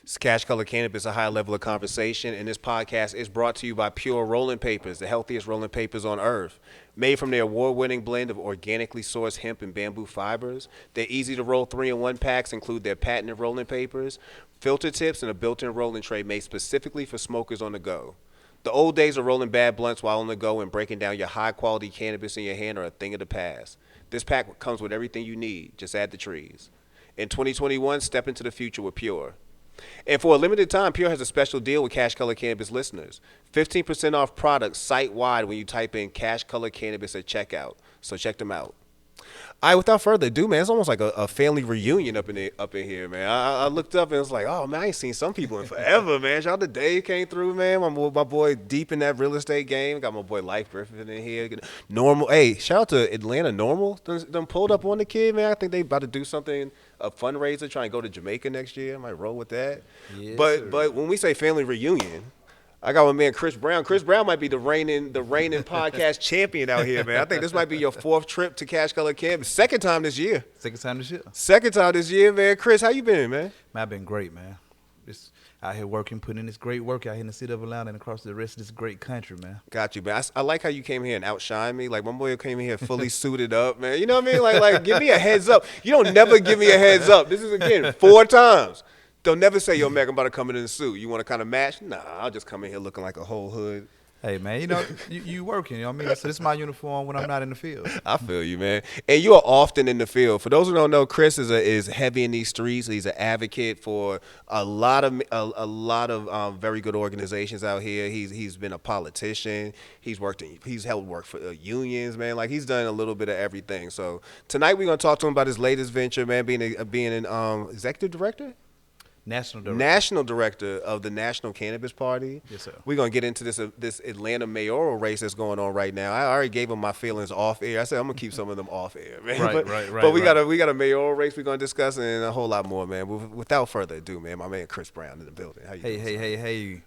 It's Cash Color Cannabis, a high level of conversation, and this podcast is brought to you by Pure Rolling Papers, the healthiest rolling papers on earth. Made from their award-winning blend of organically sourced hemp and bamboo fibers, their easy-to-roll 3-in-1 packs include their patented rolling papers, filter tips, and a built-in rolling tray made specifically for smokers on the go. The old days of rolling bad blunts while on the go and breaking down your high-quality cannabis in your hand are a thing of the past. This pack comes with everything you need. Just add the trees. In 2021, step into the future with Pure. And for a limited time, Pure has a special deal with Cash Color Cannabis listeners. 15% off products site-wide when you type in Cash Color Cannabis at checkout. So check them out. All right, without further ado, man, it's almost like a family reunion up in here, man. I looked up and it's like, oh man, I ain't seen some people in forever, man. Shout out to Dave came through, man. My boy deep in that real estate game. Got my boy Life Griffin in here. Normal, hey, shout out to Atlanta Normal. Done pulled up on the kid, man. I think they about to do something, a fundraiser, trying to go to Jamaica next year. I might roll with that. Yes, But when we say family reunion, I got my man Chris Brown. Chris Brown might be the reigning podcast champion out here, man. I think this might be your fourth trip to Cash Color Camp. Second time this year. Second time this year. Second time this year, man. Chris, how you been, man? Man, I've been great, man. Just out here working, putting in this great work out here in the city of Atlanta and across the rest of this great country, man. Got you, man. I like how you came here and outshine me. Like, my boy came in here fully suited up, man. You know what I mean? Like, give me a heads up. You don't never give me a heads up. This is, again, 4 times. Don't never say, yo, Meg, I'm about to come in a suit. You want to kind of match? Nah, I'll just come in here looking like a whole hood. Hey, man, you know, you working, you know what I mean? So this is my uniform when I'm not in the field. I feel you, man. And you are often in the field. For those who don't know, Chris is heavy in these streets. He's an advocate for a lot of very good organizations out here. He's been a politician. He's held work for unions, man. Like, he's done a little bit of everything. So tonight we're gonna talk to him about his latest venture, man, being an executive director. National director of the National Cannabis Party. Yes, sir. We're gonna get into this Atlanta mayoral race that's going on right now. I already gave him my feelings off air. I said I'm gonna keep some of them off air, man. Right. But we got a mayoral race we're gonna discuss and a whole lot more, man. Without further ado, man, my man Chris Brown in the building. How you doing? Hey.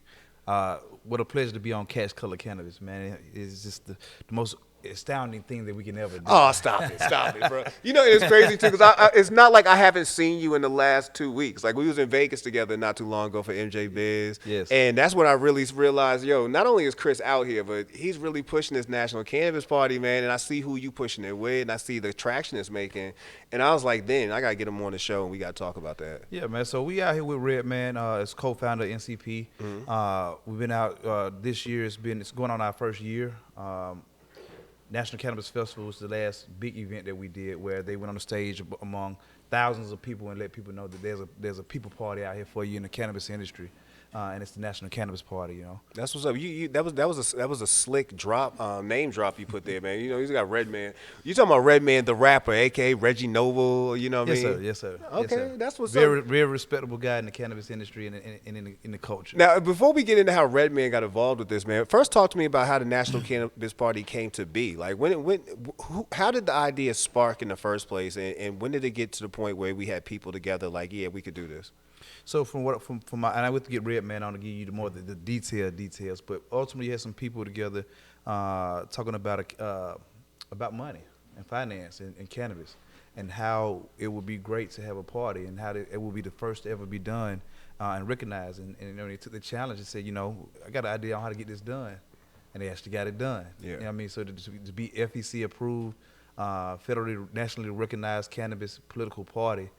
What a pleasure to be on Cash Color Cannabis, man. It's just the most astounding thing that we can ever do. Oh, stop it, bro. You know, it's crazy, too, because it's not like I haven't seen you in the last 2 weeks. Like, we was in Vegas together not too long ago for MJ Biz. Yes. And that's when I really realized, yo, not only is Chris out here, but he's really pushing this National Cannabis Party, man, and I see who you pushing it with, and I see the traction it's making. And I was like, then, I got to get him on the show, and we got to talk about that. Yeah, man. So we out here with Redman as co-founder of NCP. Mm-hmm. We've been out this year. It's going on our first year. National Cannabis Festival was the last big event that we did where they went on the stage among thousands of people and let people know that there's a people party out here for you in the cannabis industry. And it's the National Cannabis Party, you know. That's what's up. That was a slick drop, name drop you put there, man. You know, he's got Redman. You talking about Redman the rapper, aka Reggie Noble? You know what I mean? Yes, sir. Okay, yes, sir. That's what's very, up. Very respectable guy in the cannabis industry and in the culture. Now, before we get into how Redman got involved with this, man, first talk to me about how the National Cannabis Party came to be. Like, how did the idea spark in the first place, and when did it get to the point where we had people together like, yeah, we could do this? So from my, and I went to get Redman on to give you the details, but ultimately you had some people together talking about money and finance and cannabis and how it would be great to have a party and how it would be the first to ever be done and recognized. And you know, they took the challenge and said, you know, I got an idea on how to get this done, and they actually got it done. Yeah. You know what I mean? So to be FEC approved, federally, nationally recognized cannabis political party.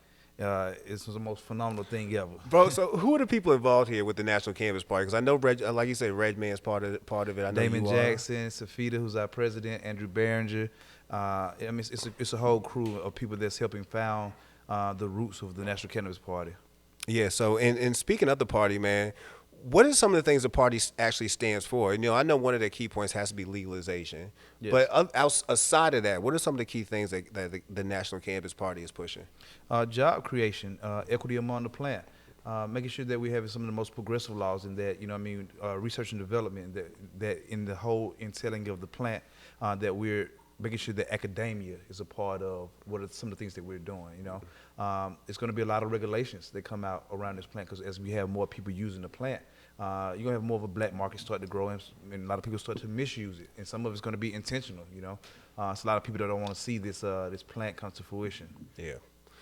It's the most phenomenal thing ever, bro. So who are the people involved here with the National Cannabis Party? Because I know, like you said, Redman's part of it. I know Damon Jackson, Safita, who's our president, Andrew Behringer. I mean, it's a whole crew of people that's helping found the roots of the National Cannabis Party. Yeah. So, and speaking of the party, man, what are some of the things the party actually stands for? You know, I know one of the key points has to be legalization. Yes. But aside of that, what are some of the key things that the National Cannabis Party is pushing? Job creation, equity among the plant, making sure that we have some of the most progressive laws in that, you know what I mean, research and development, that in the whole entailing of the plant, that we're making sure that academia is a part of what are some of the things that we're doing, you know. It's going to be a lot of regulations that come out around this plant because as we have more people using the plant, you're going to have more of a black market start to grow and a lot of people start to misuse it. And some of it's going to be intentional, you know. It's a lot of people that don't want to see this plant come to fruition. Yeah.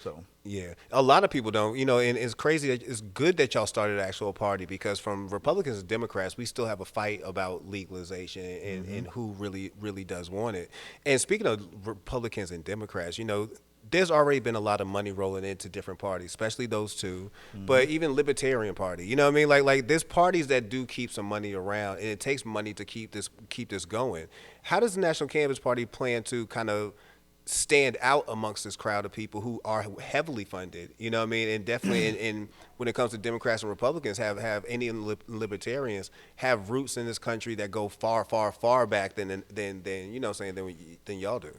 So Yeah, a lot of people don't, and it's crazy. It's good that y'all started an actual party because from Republicans and Democrats, we still have a fight about legalization and who really does want it. And speaking of Republicans and Democrats, there's already been a lot of money rolling into different parties, especially those two, but even Libertarian Party. You know what I mean? Like there's parties that do keep some money around, and it takes money to keep this going. How does the National Cannabis Party plan to kind of stand out amongst this crowd of people who are heavily funded, you know what I mean? And definitely in when it comes to Democrats and Republicans have any libertarians have roots in this country that go far back than than y'all do.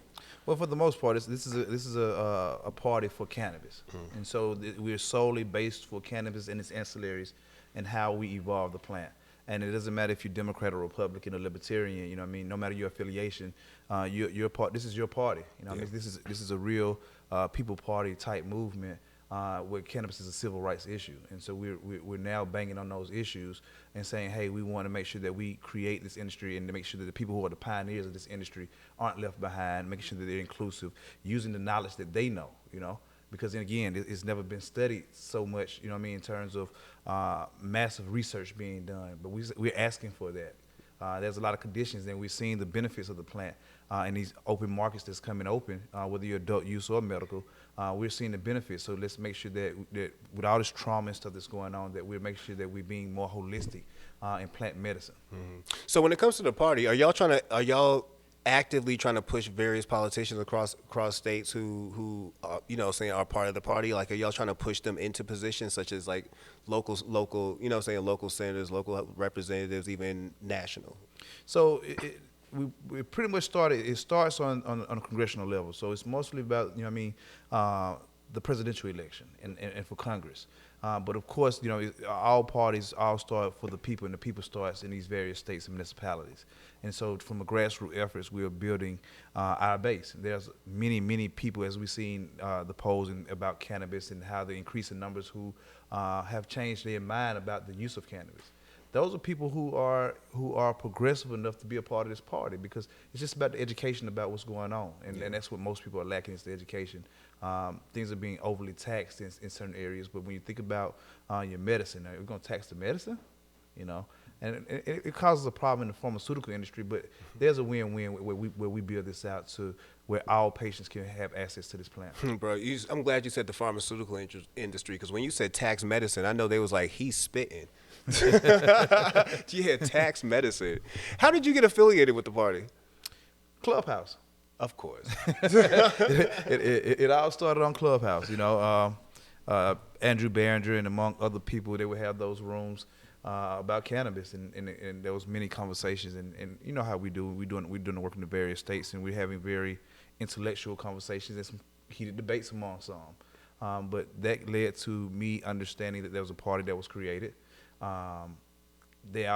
well, for the most part, this is a party for cannabis, and so we're solely based for cannabis and its ancillaries and how we evolve the plant. And it doesn't matter if you're Democrat or Republican or Libertarian. You know what I mean? No matter your affiliation, your part. This is your party. You know what I mean? This is a real people party type movement where cannabis is a civil rights issue. And so we're now banging on those issues and saying, hey, we want to make sure that we create this industry and to make sure that the people who are the pioneers of this industry aren't left behind, making sure that they're inclusive, using the knowledge that they know, because again, it's never been studied so much, you know what I mean, in terms of massive research being done. But we're asking for that. There's a lot of conditions, and we're seeing the benefits of the plant in these open markets that's coming open, whether you're adult use or medical. We're seeing the benefits. So let's make sure that with all this trauma and stuff that's going on, that we're making sure that we're being more holistic in plant medicine. So when it comes to the party, are y'all actively trying to push various politicians across states who saying are part of the party? Like, are y'all trying to push them into positions such as like local local senators, local representatives, even national? So we pretty much started. It starts on a congressional level. So it's mostly about the presidential election and for Congress. But of course, all parties all start for the people, and the people starts in these various states and municipalities. And so from the grassroots efforts, we are building our base. There's many people, as we've seen the polls about cannabis and how the increasing numbers who have changed their mind about the use of cannabis. Those are people who are progressive enough to be a part of this party, because it's just about the education about what's going on, and that's what most people are lacking, is the education. Things are being overly taxed in certain areas, but when you think about your medicine, we're going to tax the medicine, and it causes a problem in the pharmaceutical industry. But there's a win-win where we build this out to where all patients can have access to this plant. Bro, I'm glad you said the pharmaceutical industry, because when you said tax medicine, I know they was like, he's spitting. Yeah, tax medicine. How did you get affiliated with the party? Clubhouse. Of course. It all started on Clubhouse. Andrew Barringer and among other people, they would have those rooms about cannabis, and there was many conversations, and you know how we're doing the work in the various states, and we're having very intellectual conversations and some heated debates among some. But that led to me understanding that there was a party that was created. They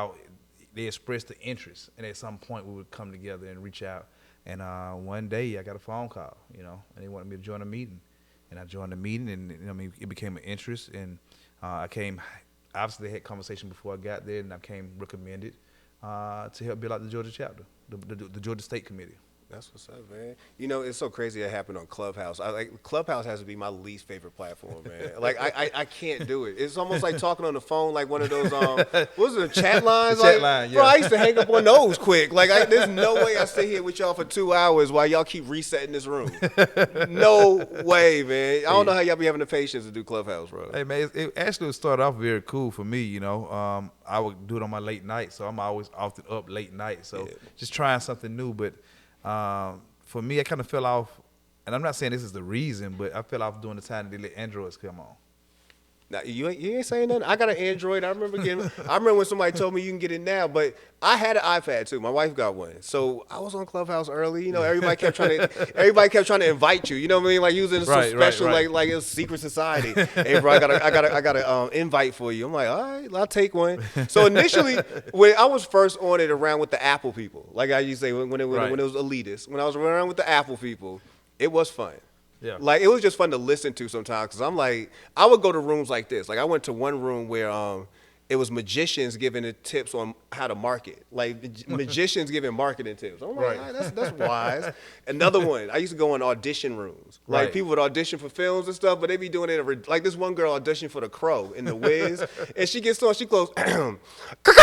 expressed the interest, and at some point we would come together and reach out. And one day I got a phone call, and they wanted me to join a meeting, and I joined the meeting, and it became an interest, and I came. Obviously, they had conversation before I got there, and I came recommended to help build out the Georgia chapter, the Georgia State Committee. That's what's up, man. It's so crazy that happened on Clubhouse. Clubhouse has to be my least favorite platform, man. Like I can't do it. It's almost like talking on the phone, like one of those what was it, chat lines? The chat line, yeah. Bro, I used to hang up on those quick. Like there's no way I sit here with y'all for 2 hours while y'all keep resetting this room. No way, man. I don't know how y'all be having the patience to do Clubhouse, bro. Hey, man, it actually started off very cool for me. I would do it on my late night, so I'm always often up late night. So just trying something new, but. For me, I kind of fell off, and I'm not saying this is the reason, but I fell off during the time that they let Androids come on. Now, you ain't saying nothing. I got an Android. I remember when somebody told me you can get it now, but I had an iPad too. My wife got one, so I was on Clubhouse early. Everybody kept trying to invite you. You know what I mean? Like using some special, right. Like it was secret society. Hey, bro, I got an invite for you. I'm like, all right, I'll take one. So initially, when I was first on it around with the Apple people, like I used to say when it was elitist, when I was around with the Apple people, it was fun. Yeah. Like, it was just fun to listen to sometimes, because I'm like, I would go to rooms like this. Like, I went to one room where it was magicians giving the tips on how to market, like magicians giving marketing tips. I'm like, Right. all right, that's wise. Another one, I used to go in audition rooms. Like Right. people would audition for films and stuff, but they be doing it like this one girl auditioned for The Crow in The Wiz, and she gets on, she goes, caca, caca.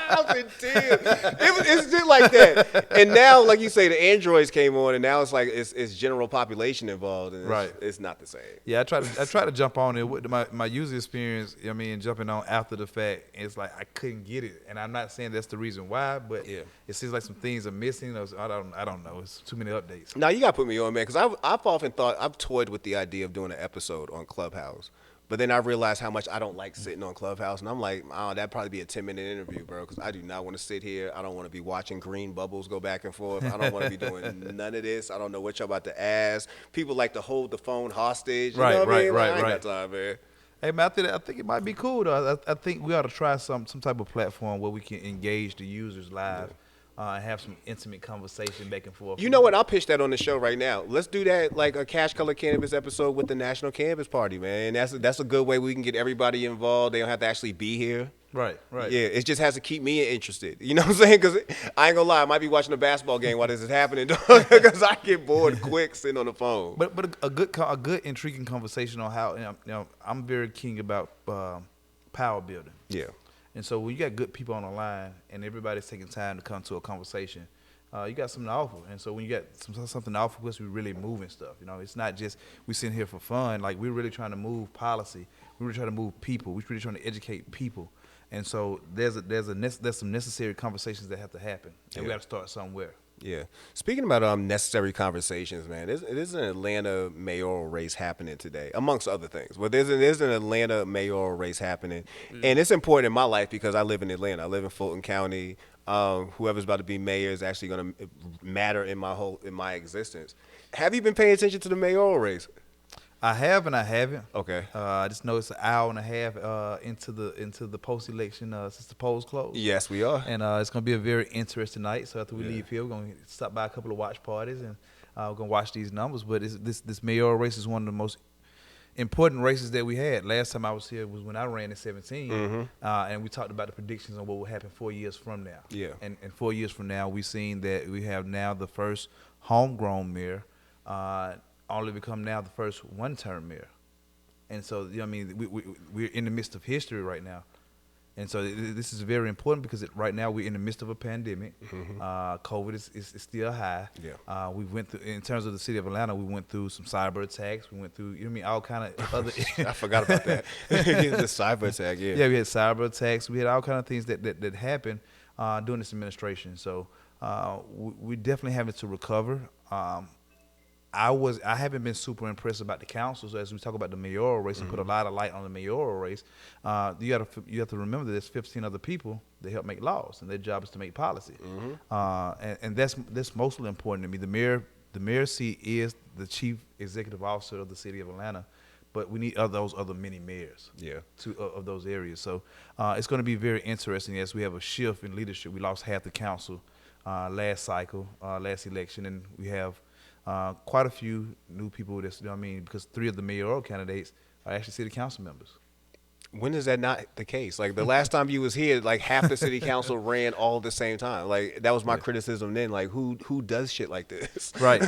I'm in tears. It's just like that. And now, like you say, the androids came on, and now it's like it's general population involved, and Right. it's not the same. Yeah, I try to jump on it with my user experience. I mean, jumping on after the fact, it's like I couldn't get it, and I'm not saying that's the reason why, but Yeah. it seems like some things are missing. Or I don't know. It's too many updates. Now you gotta put me on, man, because I've often thought I've toyed with the idea of doing an episode on Clubhouse, but then I realized how much I don't like sitting on Clubhouse, and I'm like, oh, that'd probably be a 10-minute interview, bro, because I do not want to sit here. I don't want to be watching green bubbles go back and forth. I don't want to be doing none of this. I don't know what y'all about to ask. People like to hold the phone hostage. You know what I mean? Like, I ain't got time, man. Hey man, I think it might be cool though. I think we ought to try some type of platform where we can engage the users live. And have some intimate conversation back and forth. You know what? I'll pitch that on the show right now. Let's do that, like a Cash Color Cannabis episode with the National Cannabis Party, man. That's a good way we can get everybody involved. They don't have to actually be here. Right. Yeah, it just has to keep me interested. You know what I'm saying? Because I ain't gonna lie, I might be watching a basketball game while this is happening, because I get bored quick sitting on the phone. But a good intriguing conversation on how I'm very keen about power building. Yeah. And so when you got good people on the line and everybody's taking time to come to a conversation, you got something to offer. And so when you got something to offer, because we're really moving stuff. You know, it's not just we sitting here for fun. Like we're really trying to move policy. We're really trying to move people. We're really trying to educate people. And so there's some necessary conversations that have to happen, and we got to start somewhere. Yeah. Speaking about necessary conversations, man, there's an Atlanta mayoral race happening today, amongst other things. But there's an Atlanta mayoral race happening, and it's important in my life because I live in Atlanta. I live in Fulton County. Whoever's about to be mayor is actually going to matter in my existence. Have you been paying attention to the mayoral race? I have and I haven't. Okay. I just know it's an hour and a half into the post election since the polls closed. Yes, we are. And it's going to be a very interesting night. So after we leave here, we're going to stop by a couple of watch parties and we're going to watch these numbers. But this mayoral race is one of the most important races that we had. Last time I was here was when I ran in 17, and we talked about the predictions on what will happen 4 years from now. Yeah. And 4 years from now, we've seen that we have now the first homegrown mayor, only become now the first one-term mayor. And so, you know, I mean, we're in the midst of history right now. And so this is very important because right now we're in the midst of a pandemic. COVID is still high. Yeah. We went through, in terms of the city of Atlanta, we went through some cyber attacks. We went through, you know what I mean, all kind of other. I forgot about that. The cyber attack, yeah. Yeah, we had cyber attacks. We had all kind of things that happened during this administration. So we definitely having to recover. I haven't been super impressed about the council. So as we talk about the mayoral race and put a lot of light on the mayoral race, you have to remember that there's 15 other people that help make laws, and their job is to make policy. And that's mostly important to me. The mayor's seat is the chief executive officer of the city of Atlanta, but we need those other many mayors of those areas. So it's going to be very interesting as we have a shift in leadership. We lost half the council last cycle, last election, and we have quite a few new people. That's, you know what I mean, because 3 of the mayoral candidates are actually city council members. When is that not the case? Like the last time you was here, like half the city council ran all at the same time. Like that was my criticism then. Like who does shit like this? Right.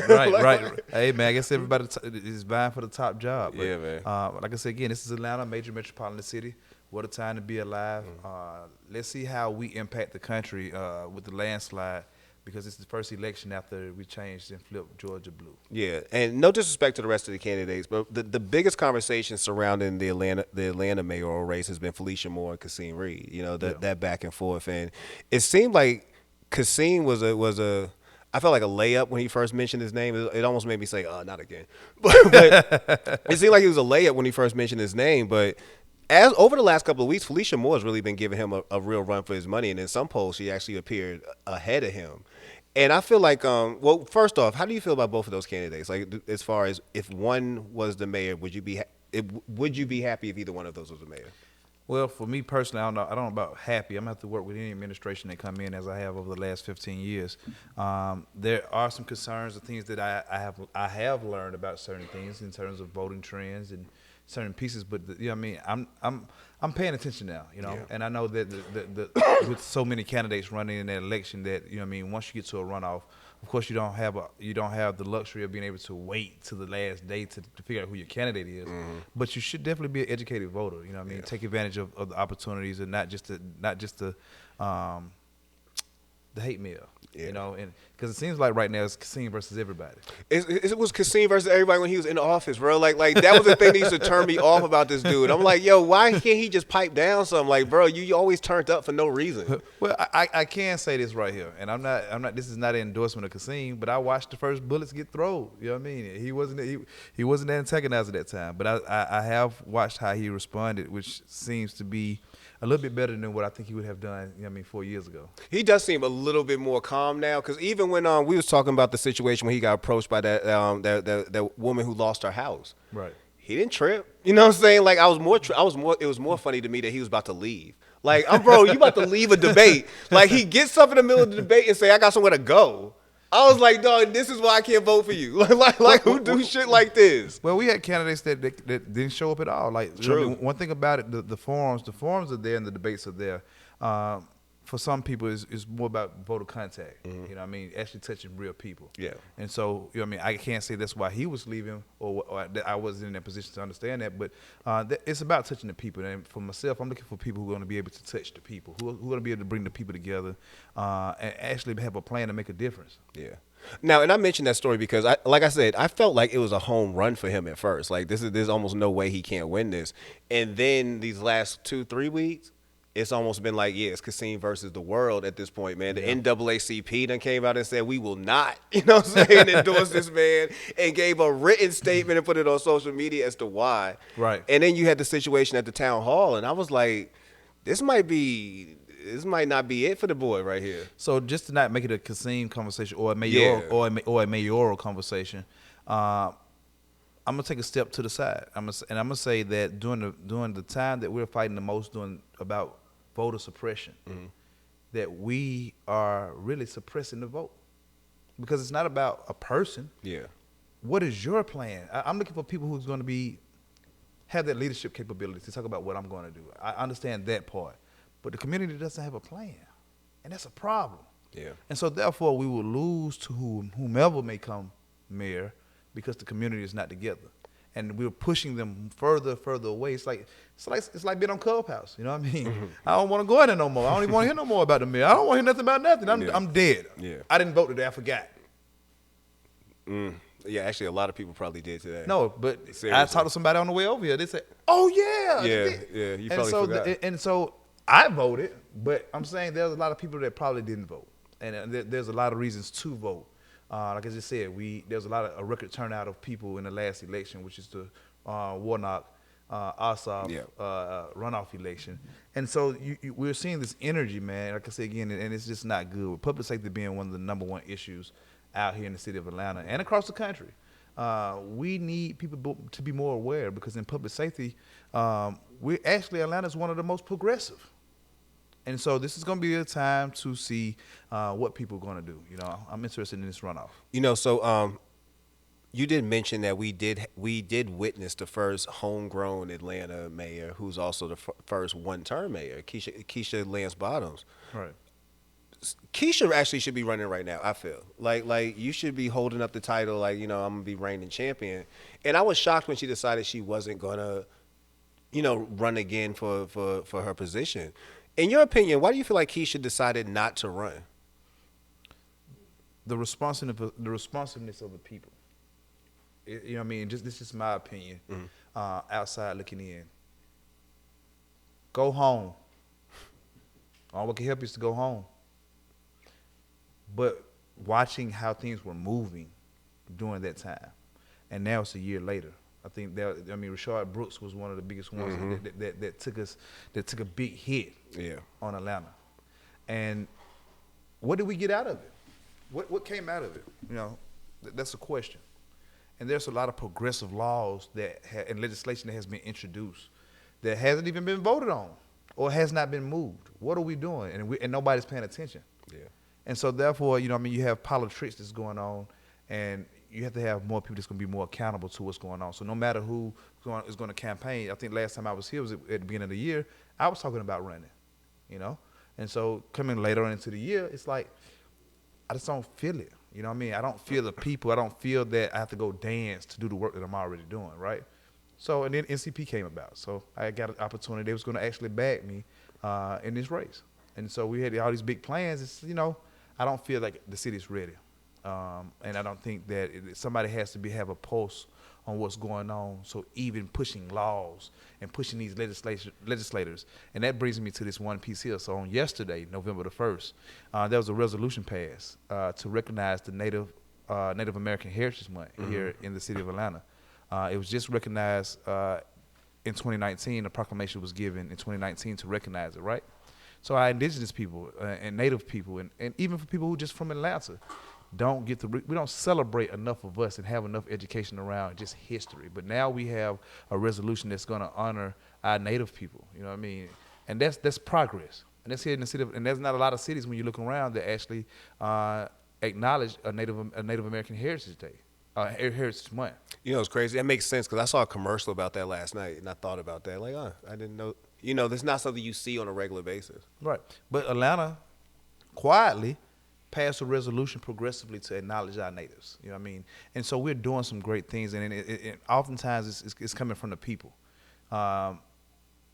Hey man, I guess everybody is vying for the top job. But, yeah, man. Like I said again, this is Atlanta, a major metropolitan city. What a time to be alive. Let's see how we impact the country with the landslide, because it's the first election after we changed and flipped Georgia blue. Yeah, and no disrespect to the rest of the candidates, but the biggest conversation surrounding the Atlanta mayoral race has been Felicia Moore and Kasim Reed. You know, that back and forth, and it seemed like Kasim was a I felt like a layup when he first mentioned his name. It almost made me say, "Oh, not again." But it seemed like it was a layup when he first mentioned his name, but. As over the last couple of weeks, Felicia Moore has really been giving him a real run for his money, and in some polls, she actually appeared ahead of him. And I feel like, well, first off, how do you feel about both of those candidates? Like, as far as if one was the mayor, would you be happy if either one of those was the mayor? Well, for me personally, I don't know about happy. I'm gonna have to work with any administration that come in, as I have over the last 15 years. There are some concerns, the things that I have learned about certain things in terms of voting trends and certain pieces, but you know what I mean, I'm paying attention now, you know, Yeah. and I know that the with so many candidates running in that election that, you know what I mean, once you get to a runoff, of course you don't have the luxury of being able to wait to the last day to figure out who your candidate is, but you should definitely be an educated voter, you know what I mean, take advantage of the opportunities and not just the hate mail, Yeah. you know, and because it seems like right now it's Kasim versus everybody. It was Kasim versus everybody when he was in the office, bro. Like that was the thing that used to turn me off about this dude. I'm like, yo, why can't he just pipe down something? Like, bro, you always turned up for no reason. Well, I can say this right here, and I'm not. This is not an endorsement of Kasim, but I watched the first bullets get thrown. You know what I mean? He wasn't antagonized at that time, but I have watched how he responded, which seems to be a little bit better than what I think he would have done. You know what I mean, 4 years ago. He does seem a little bit more calm now, because even when we was talking about the situation when he got approached by that woman who lost her house, Right. he didn't trip. You know what I'm saying? Like it was more funny to me that he was about to leave. Like, bro, you about to leave a debate. Like, he gets up in the middle of the debate and say, I got somewhere to go. I was like, dog, this is why I can't vote for you. like who do shit like this? Well, we had candidates that didn't show up at all. Like, you know what I True. mean? One thing about it, the forums are there and the debates are there. For some people, it's more about voter contact. You know what I mean? Actually touching real people. Yeah. And so, you know what I mean? I can't say that's why he was leaving or that I wasn't in that position to understand that. But it's about touching the people. And for myself, I'm looking for people who are going to be able to touch the people, who are going to be able to bring the people together and actually have a plan to make a difference. Yeah. Now, and I mentioned that story because, like I said, I felt like it was a home run for him at first. Like, there's almost no way he can't win this. And then these last 2-3 weeks, it's almost been like, yeah, it's Kasim versus the world at this point, man. The NAACP done came out and said, we will not, you know what I'm saying, endorse this man, and gave a written statement and put it on social media as to why. Right. And then you had the situation at the town hall, and I was like, this might not be it for the boy right here. So just to not make it a Kasim conversation or a mayoral or a mayoral conversation, I'm gonna take a step to the side. I'm gonna say that during the time that we're fighting the most about voter suppression, that we are really suppressing the vote because it's not about a person. Yeah. What is your plan? I'm looking for people who's going to have that leadership capability to talk about what I'm going to do. I understand that part, but the community doesn't have a plan, and that's a problem. Yeah. And so therefore we will lose to whomever may come mayor because the community is not together. And we're pushing them further away. It's like being on Clubhouse. You know what I mean? I don't want to go in there no more. I don't even want to hear no more about the mayor. I don't want to hear nothing about nothing. I'm dead. Yeah. I didn't vote today. I forgot. Yeah, actually, a lot of people probably did today. No, but Seriously. I talked to somebody on the way over here. They said, "Oh yeah, Yeah, you probably forgot. And so I voted, but I'm saying there's a lot of people that probably didn't vote, and there's a lot of reasons to vote. Like I just said, there's a record turnout of people in the last election, which is the Warnock, Ossoff runoff election, and so we're seeing this energy, man. Like I said again, and it's just not good. With public safety being one of the number one issues out here in the city of Atlanta and across the country, we need people to be more aware because in public safety, Atlanta is one of the most progressive. And so this is going to be a time to see what people are going to do. You know, I'm interested in this runoff. You know, so you did mention that we did witness the first homegrown Atlanta mayor, who's also the first one-term mayor, Keisha Lance Bottoms. Right. Keisha actually should be running right now. I feel like you should be holding up the title, like, you know, I'm gonna be reigning champion. And I was shocked when she decided she wasn't gonna, you know, run again for her position. In your opinion, why do you feel like Keisha decided not to run? The responsiveness of the people. You know what I mean? This is my opinion. Outside looking in. Go home. All we can help you is to go home. But watching how things were moving during that time, and now it's a year later. I think Rashard Brooks was one of the biggest ones that took a big hit on Atlanta. And what did we get out of it? What came out of it? You know, that's a question. And there's a lot of progressive laws and legislation that has been introduced that hasn't even been voted on or has not been moved. What are we doing? And nobody's paying attention. Yeah. And so therefore, you know, I mean, you have politics that's going on, and you have to have more people that's going to be more accountable to what's going on. So no matter who is going to campaign, I think last time I was here was at the beginning of the year, I was talking about running, you know. And so coming later on into the year, it's like I just don't feel it. You know what I mean? I don't feel the people. I don't feel that I have to go dance to do the work that I'm already doing, right? So, and then NCP came about. So I got an opportunity. They was going to actually back me in this race. And so we had all these big plans. It's, you know, I don't feel like the city's ready. And I don't think that somebody has to have a pulse on what's going on. So even pushing laws and pushing these legislators. And that brings me to this one piece here. So on yesterday, November the 1st, there was a resolution passed to recognize the Native American Heritage Month here in the city of Atlanta. It was just recognized in 2019. A proclamation was given in 2019 to recognize it, right? So our indigenous people and Native people, and even for people who just from Atlanta, we don't celebrate enough of us and have enough education around just history. But now we have a resolution that's going to honor our Native people. You know what I mean? And that's progress. And that's here in the city. And there's not a lot of cities when you look around that actually acknowledge a Native American Heritage Day. Heritage Month. You know, it's crazy. That makes sense because I saw a commercial about that last night, and I thought about that. Like, I didn't know. You know, that's not something you see on a regular basis. Right. But Atlanta quietly passed a resolution progressively to acknowledge our natives. You know what I mean? And so we're doing some great things, and oftentimes it's coming from the people.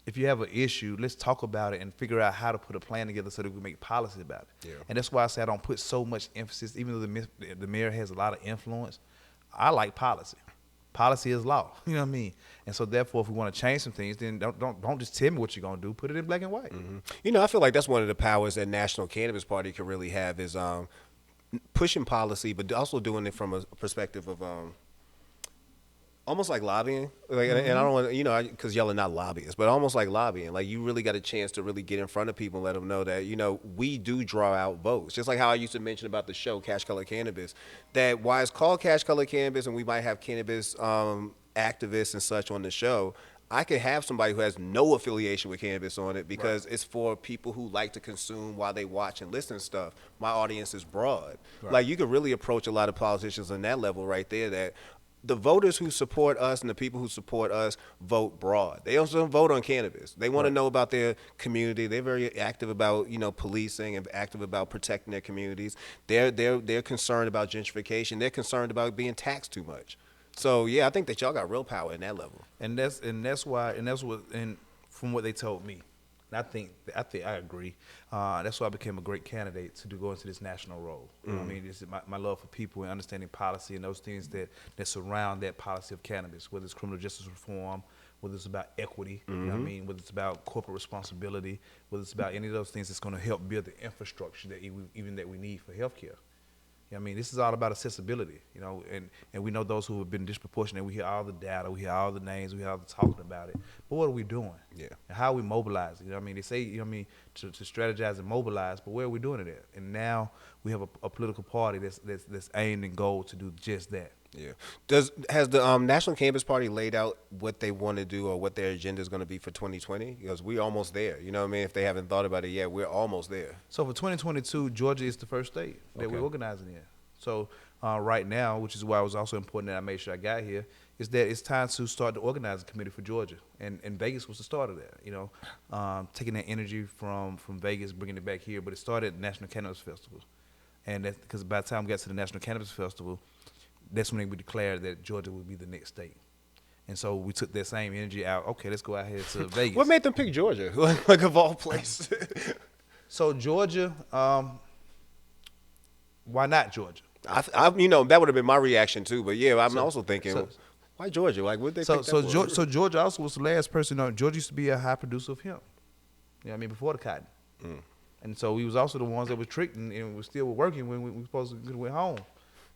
If you have an issue, let's talk about it and figure out how to put a plan together so that we make policy about it. Yeah. And that's why I say I don't put so much emphasis, even though the mayor has a lot of influence. I like policy. Policy is law. You know what I mean? And so therefore, if we want to change some things, then don't just tell me what you're gonna do. Put it in black and white. Mm-hmm. You know, I feel like that's one of the powers that National Cannabis Party could really have is pushing policy, but also doing it from a perspective of almost like lobbying. Like, and I don't want to, you know, because y'all are not lobbyists, but almost like lobbying. Like you really got a chance to really get in front of people and let them know that, you know, we do draw out votes. Just like how I used to mention about the show Cash Color Cannabis, that why it's called Cash Color Cannabis, and we might have cannabis activists and such on the show. I could have somebody who has no affiliation with cannabis on it because it's for people who like to consume while they watch and listen to stuff. My audience is broad. Like you could really approach a lot of politicians on that level right there, that the voters who support us and the people who support us vote broad. They also don't vote on cannabis. They want to know about their community. They're very active about, you know, policing and active about protecting their communities. They're concerned about gentrification. They're concerned about being taxed too much. So yeah, I think that y'all got real power in that level. And that's from what they told me. And I think I agree. That's why I became a great candidate to go into this national role. You know what I mean? This is my love for people and understanding policy and those things that surround that policy of cannabis, whether it's criminal justice reform, whether it's about equity, you know what I mean, whether it's about corporate responsibility, whether it's about any of those things that's going to help build the infrastructure that we need for healthcare. You know what I mean? This is all about accessibility, you know, and we know those who have been disproportionate. We hear all the data, we hear all the names, we hear all the talking about it. But what are we doing? Yeah. And how are we mobilizing? You know what I mean? They say, you know what I mean, to strategize and mobilize, but where are we doing it at? And now we have a political party that's aimed and goal to do just that. Yeah. Has the National Cannabis Party laid out what they want to do or what their agenda is going to be for 2020? Because we're almost there. You know what I mean? If they haven't thought about it yet, we're almost there. So for 2022, Georgia is the first state that we're organizing in. So right now, which is why it was also important that I made sure I got here, is that it's time to start the organizing committee for Georgia. And Vegas was the start of that, you know, taking that energy from Vegas, bringing it back here. But it started at the National Cannabis Festival. And that's because by the time we got to the National Cannabis Festival, that's when we declared that Georgia would be the next state. And so we took that same energy out. Okay, let's go out here to Vegas. What made them pick Georgia, like of all places? So Georgia, why not Georgia? You know, that would have been my reaction too. But yeah, I'm also thinking, why Georgia? Like, what they? So Georgia also was the last person. Georgia used to be a high producer of hemp. You know what I mean, before the cotton. And so we was also the ones that were tricked and we still were working when we were supposed to went home.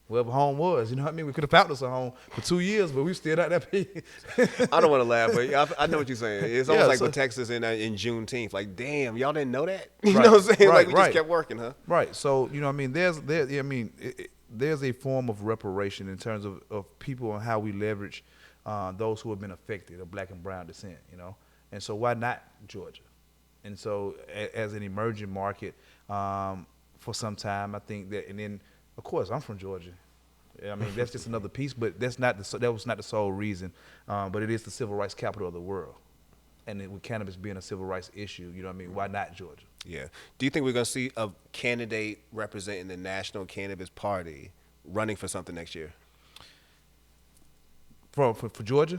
Wherever home was, you know what I mean? We could have found us a home for 2 years, but we still not that big. I don't want to laugh, but I know what you're saying. It's almost like with Texas in Juneteenth. Like, damn, y'all didn't know that? You know what I'm saying? Like, we just kept working, huh? Right. So, you know what I mean? There's a form of reparation in terms of people and how we leverage those who have been affected of black and brown descent, you know? And so why not Georgia? And so as an emerging market for some time, I think that, and then, of course, I'm from Georgia. I mean, that's just another piece, but that was not the sole reason. But it is the civil rights capital of the world. And with cannabis being a civil rights issue, you know what I mean? Why not Georgia? Yeah. Do you think we're going to see a candidate representing the National Cannabis Party running for something next year? For Georgia?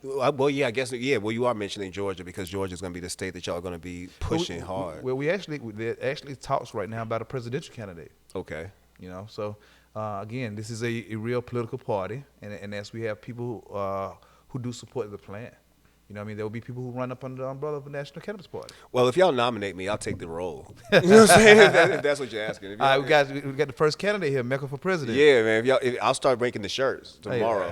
Well, yeah, I guess, yeah. Well, you are mentioning Georgia because Georgia is going to be the state that y'all are going to be pushing hard. Well, there actually talks right now about a presidential candidate. Okay. You know, so again, this is a real political party, and as we have people who do support the plan. You know what I mean? There will be people who run up under the umbrella of the National Cannabis Party. Well, if y'all nominate me, I'll take the role. You know what I'm saying? If that's what you're asking. All right, we got the first candidate here, Mecca for president. Yeah, man. I'll start making the shirts tomorrow.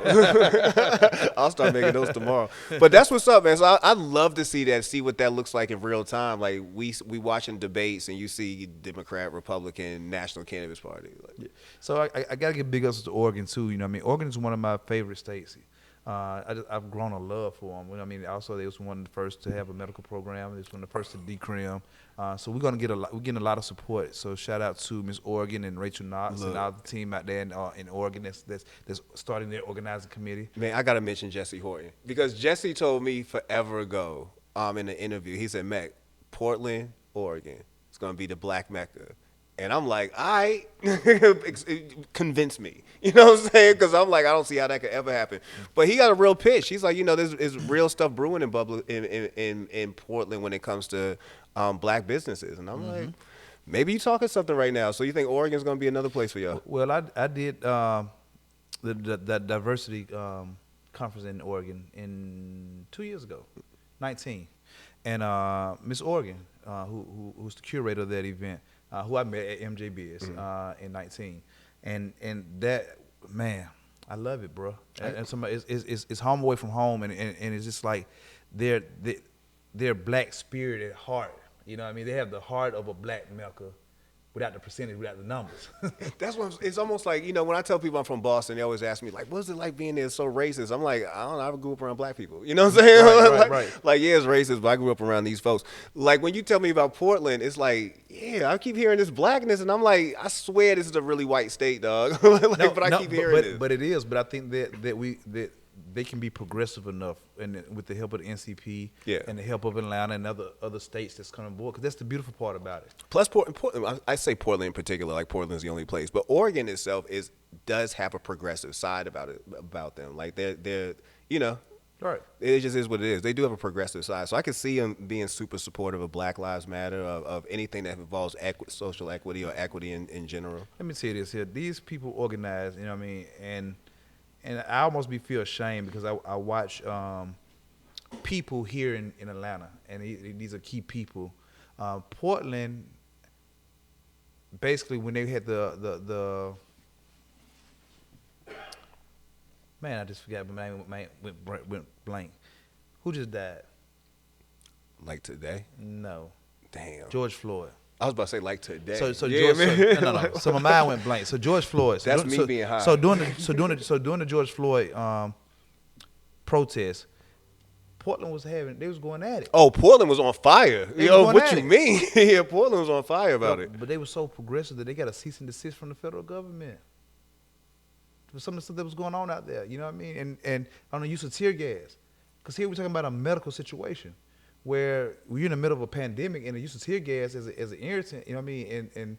I'll start making those tomorrow. But that's what's up, man. So I'd love to see what that looks like in real time. Like we watching debates and you see Democrat, Republican, National Cannabis Party. Like, so I got to give big ups to Oregon too. You know what I mean? Oregon is one of my favorite states. I've grown a love for them. You know, I mean, also they was one of the first to have a medical program. They was one of the first to decrim. So we're getting a lot of support. So shout out to Miss Oregon and Rachel Knox and all the team out there in Oregon that's starting their organizing committee. Man, I gotta mention Jesse Horton because Jesse told me forever ago in an interview. He said, "Mac, Portland, Oregon, it's gonna be the Black Mecca." And I'm like, all right, convince me. You know what I'm saying? Because I'm like, I don't see how that could ever happen. But he got a real pitch. He's like, you know, there's real stuff brewing in Portland when it comes to black businesses. And I'm like, maybe you're talking something right now. So you think Oregon's going to be another place for y'all? Well, I did the diversity conference in Oregon 2 years ago, 19. And Miss Oregon, who's the curator of that event, who I met at MJBiz in 19, and that, man, I love it, bro. And somebody, it's home away from home, and it's just like they're black spirit at heart. You know what I mean? They have the heart of a black Mecca, without the percentage, without the numbers. That's what it's almost like, you know, when I tell people I'm from Boston, they always ask me, like, what's it like being there so racist? I'm like, I don't know, I grew up around black people. You know what I'm saying? Right. Like, yeah, it's racist, but I grew up around these folks. Like, when you tell me about Portland, it's like, yeah, I keep hearing this blackness, and I'm like, I swear this is a really white state, dog. I keep hearing this. But it is. But I think that they can be progressive enough, and with the help of the NCP and the help of Atlanta and other states that's coming aboard, because that's the beautiful part about it. Plus, Portland, I say Portland in particular, like Portland's the only place, but Oregon itself does have a progressive side about them. Like they're you know, right. It just is what it is. They do have a progressive side, so I can see them being super supportive of Black Lives Matter, of anything that involves social equity or equity in general. Let me say this here: these people organize. You know what I mean? And I almost feel ashamed because I watch people here in Atlanta, and these are key people. Portland, basically, when they had the man, I just forgot, but my name went blank. Who just died? Like today? No. Damn. George Floyd. I was about to say like today. So yeah, George, no. So my mind went blank. So George Floyd. That's me being high. So during the George Floyd protest, Portland they was going at it. Oh, Portland was on fire. Yo, what you mean? Yeah, Portland was on fire about it. But they were so progressive that they got a cease and desist from the federal government for some of the stuff that was going on out there. You know what I mean? And on the use of tear gas, because here we're talking about a medical situation where we're in the middle of a pandemic, and the use of tear gas as an irritant, you know what I mean, and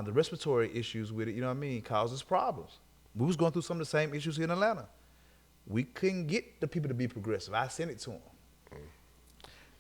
the respiratory issues with it, you know what I mean, causes problems. We was going through some of the same issues here in Atlanta. We couldn't get the people to be progressive. I sent it to them.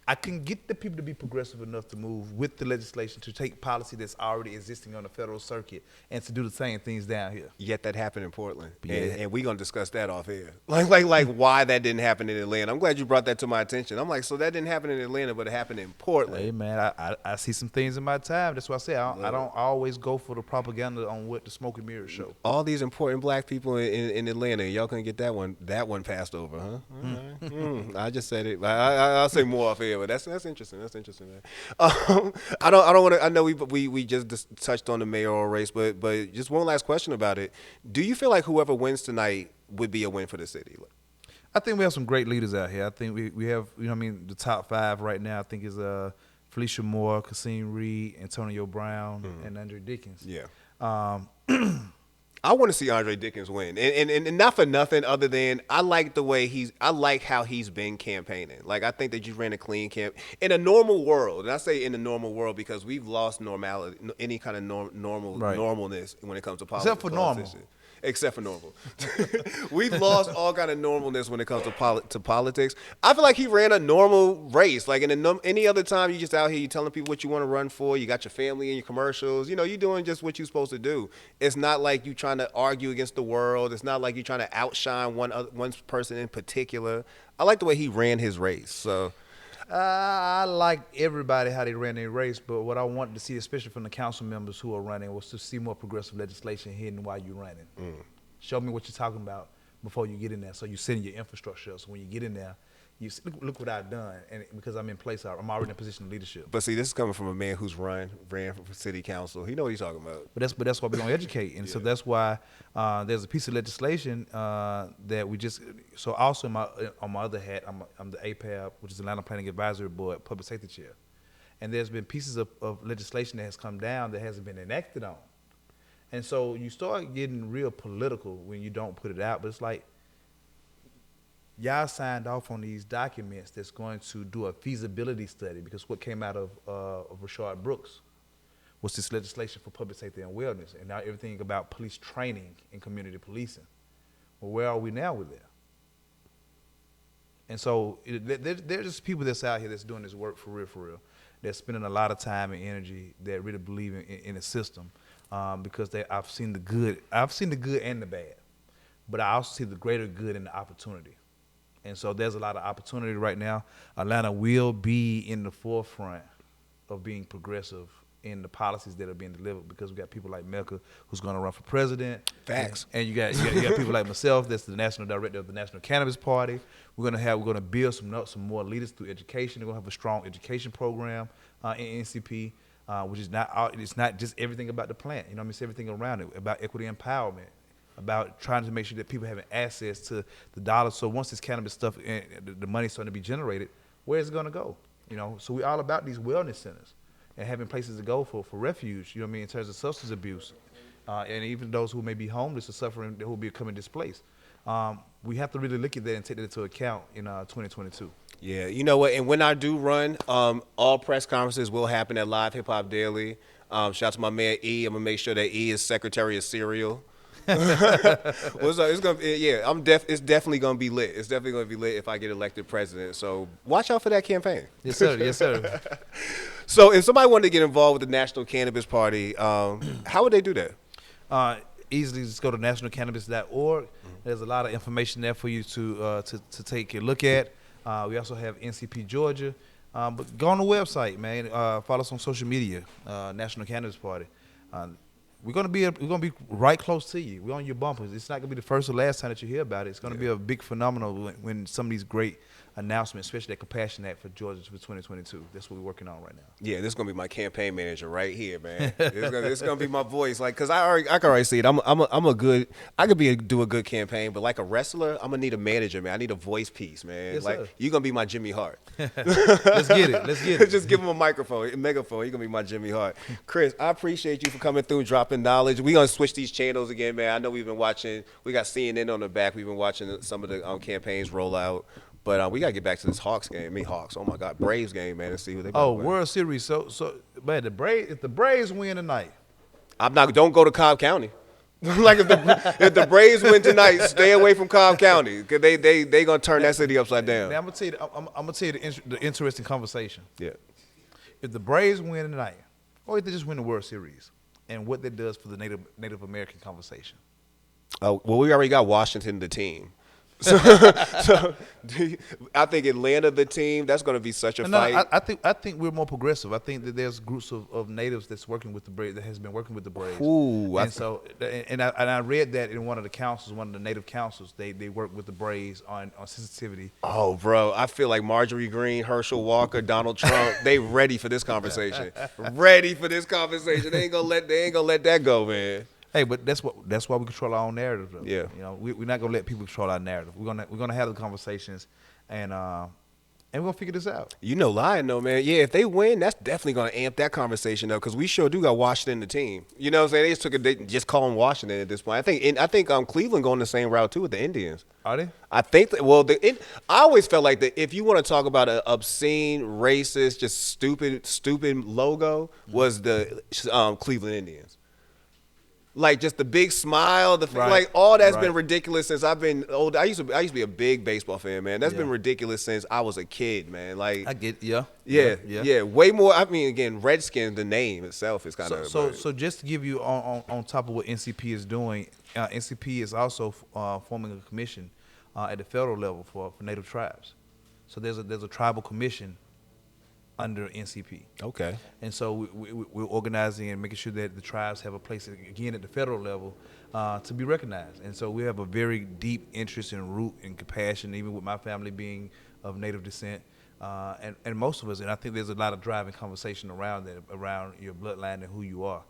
I can get the people to be progressive enough to move with the legislation to take policy that's already existing on the federal circuit and to do the same things down here. Yet that happened in Portland, Yeah. and we're gonna discuss that off air. Like why that didn't happen in Atlanta. I'm glad you brought that to my attention. I'm like, so that didn't happen in Atlanta, but it happened in Portland. Hey man, I see some things in my time. That's why I say I don't always go for the propaganda on what the smoke and mirrors show. All these important black people in Atlanta, and y'all couldn't get that one passed over, huh? All right. I just said it. I'll say more off air, but that's interesting. That's interesting, man. I don't want to. I know we just touched on the mayoral race, but just one last question about it. Do you feel like whoever wins tonight would be a win for the city? I think we have some great leaders out here. I think we have, you know what I mean, the top five right now I think is Felicia Moore, Kasim Reed, Antonio Brown, and Andre Dickens. Yeah. I want to see Andre Dickens win, and not for nothing other than I like how he's been campaigning. Like I think that you ran a clean camp in a normal world, and I say in a normal world because we've lost normality, any kind of Right. normalness when it comes to Except for normal. politics. Except for normal. We've lost all kind of normalness when it comes to politics. I feel like he ran a normal race. Like any other time, you just out here, you telling people what you want to run for. You got your family in your commercials. You know, you're doing just what you're supposed to do. It's not like you trying to argue against the world. It's not like you're trying to outshine one person in particular. I like the way he ran his race. So. I like everybody how they ran their race, but what I wanted to see, especially from the council members who are running, was to see more progressive legislation hidden while you're running. Show me what you're talking about before you get in there. So you're setting your infrastructure up. So when you get in there, you look what I've done, and because I'm in place, I'm already in a position of leadership. But see, this is coming from a man who's ran for city council. He know what he's talking about. But that's why we're gonna educate, and so that's why there's a piece of legislation that we just. So also on my other hat, I'm the APAB, which is Atlanta Planning Advisory Board Public Safety Chair, and there's been pieces of legislation that has come down that hasn't been enacted on, and so you start getting real political when you don't put it out. But it's like, y'all signed off on these documents that's going to do a feasibility study, because what came out of Rashard Brooks was this legislation for public safety and wellness, and now everything about police training and community policing. Well, where are we now with that? And so there's just people that's out here that's doing this work for real, that's spending a lot of time and energy, that really believe in the system, because I've seen the good and the bad, but I also see the greater good and the opportunity. And so there's a lot of opportunity right now. Atlanta will be in the forefront of being progressive in the policies that are being delivered, because we got people like Mecca who's going to run for president. Facts. And you got people like myself, that's the national director of the National Cannabis Party. We're going to build some more leaders through education. We're going to have a strong education program in NCP, which is it's not just everything about the plant. You know what I mean? It's everything around it, about equity empowerment, about trying to make sure that people having access to the dollars. So once this cannabis stuff, the money's starting to be generated, where is it going to go? You know, so we're all about these wellness centers and having places to go for refuge, you know what I mean, in terms of substance abuse, and even those who may be homeless or suffering, who will be becoming displaced. We have to really look at that and take that into account in 2022. Yeah, you know what? And when I do run, all press conferences will happen at Live Hip Hop Daily. Shout out to my man E. I'm gonna make sure that E is Secretary of Cereal. What's up? It's gonna, yeah. It's definitely gonna be lit. It's definitely gonna be lit if I get elected president. So watch out for that campaign. Yes, sir. Yes, sir. So if somebody wanted to get involved with the National Cannabis Party, how would they do that? Easily just go to nationalcannabis.org. There's a lot of information there for you to take a look at. We also have NCP Georgia. But go on the website, man. Follow us on social media, National Cannabis Party. We're gonna be right close to you. We're on your bumpers. It's not gonna be the first or last time that you hear about it. It's gonna be a big phenomenon when some of these great announcements, especially that Compassion Act for Georgia for 2022. That's what we're working on right now. Yeah, this is gonna be my campaign manager right here, man. It's gonna be my voice, like, cause I can already see it. I could do a good campaign, but like a wrestler, I'm gonna need a manager, man. I need a voice piece, man. Yes, like sir. you're gonna be my Jimmy Hart. Let's get it. Just give him a microphone, a megaphone. You're gonna be my Jimmy Hart. Chris, I appreciate you for coming through and dropping knowledge. We're gonna switch these channels again, man. I know we've been watching. We got CNN on the back. We've been watching some of the campaigns roll out. But we gotta get back to this Hawks game. Hawks. Oh my God, Braves game, man. Let's see who they. World Series. So, man, if the Braves win tonight, Don't go to Cobb County. Like if the Braves win tonight, stay away from Cobb County, because they gonna turn that city upside down. Now, I'm gonna tell you the interesting conversation. Yeah. If the Braves win tonight, or if they just win the World Series, and what that does for the Native American conversation. Well, we already got Washington, the team. So I think Atlanta, the team, that's going to be such a fight. I think we're more progressive. I think that there's groups of natives that's working with the Braves, that has been working with the Braves. Ooh, and I read that in one of the native councils, they work with the Braves on sensitivity. Oh, bro, I feel like Marjorie Greene, Herschel Walker, Donald Trump, they ready for this conversation. Ready for this conversation. They ain't gonna let that go, man. Hey, but that's why we control our own narrative, though. Yeah. You know, we're not gonna let people control our narrative. We're gonna have the conversations and and we're gonna figure this out. You know, lying though, man. Yeah, if they win, that's definitely gonna amp that conversation up because we sure do got Washington the team. You know what I'm saying? They just they just call them Washington at this point. I think Cleveland going the same route too with the Indians. Are they? I think I always felt like that if you want to talk about an obscene, racist, just stupid logo was the Cleveland Indians. Like just the big smile, Right. like all that's been Right. ridiculous since I've been old. I used to be a big baseball fan, man. That's Yeah. been ridiculous since I was a kid, man. Like I get yeah. yeah, way more. I mean, again, Redskins, the name itself is kind of So just to give you on top of what NCP is doing, NCP is also forming a commission at the federal level for Native tribes. So there's a tribal commission under NCP. okay. And so we're organizing and making sure that the tribes have a place, again, at the federal level to be recognized. And so we have a very deep interest and root and compassion, even with my family being of Native descent. And most of us, and I think there's a lot of driving conversation around that, around your bloodline and who you are.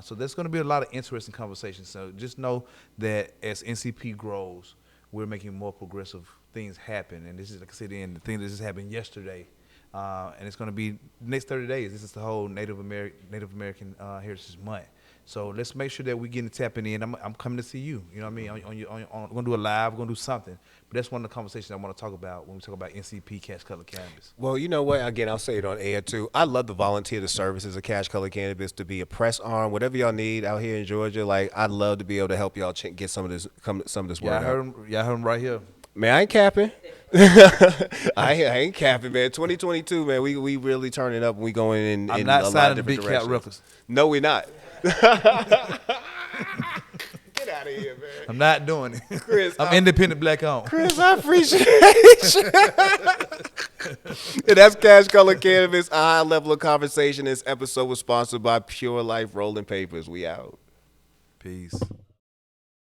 So there's going to be a lot of interesting conversations. So just know that as NCP grows, we're making more progressive things happen. And this is, like I said, the thing that just happened yesterday. And it's going to be the next 30 days. This is the whole Native American Heritage Month. So let's make sure that we're getting tapping in. I'm coming to see you. You know what I mean? We're going to do a live. We're going to do something. But that's one of the conversations I want to talk about when we talk about NCP, Cash Color Cannabis. Well, you know what? Again, I'll say it on air too. I love to volunteer the services of Cash Color Cannabis to be a press arm, whatever y'all need out here in Georgia. Like I'd love to be able to help y'all get some of this word out. Y'all heard him right here. Man, I ain't capping. I ain't capping, man. 2022, man. We really turning up and we going in. I'm in not a lot signing of Big different Cat directions. Records. No, we're not. Get out of here, man. I'm not doing it. Chris, I'm independent black owned. Chris, I appreciate you. And that's Cash Color Cannabis, a high level of conversation. This episode was sponsored by Pure Life Rolling Papers. We out. Peace.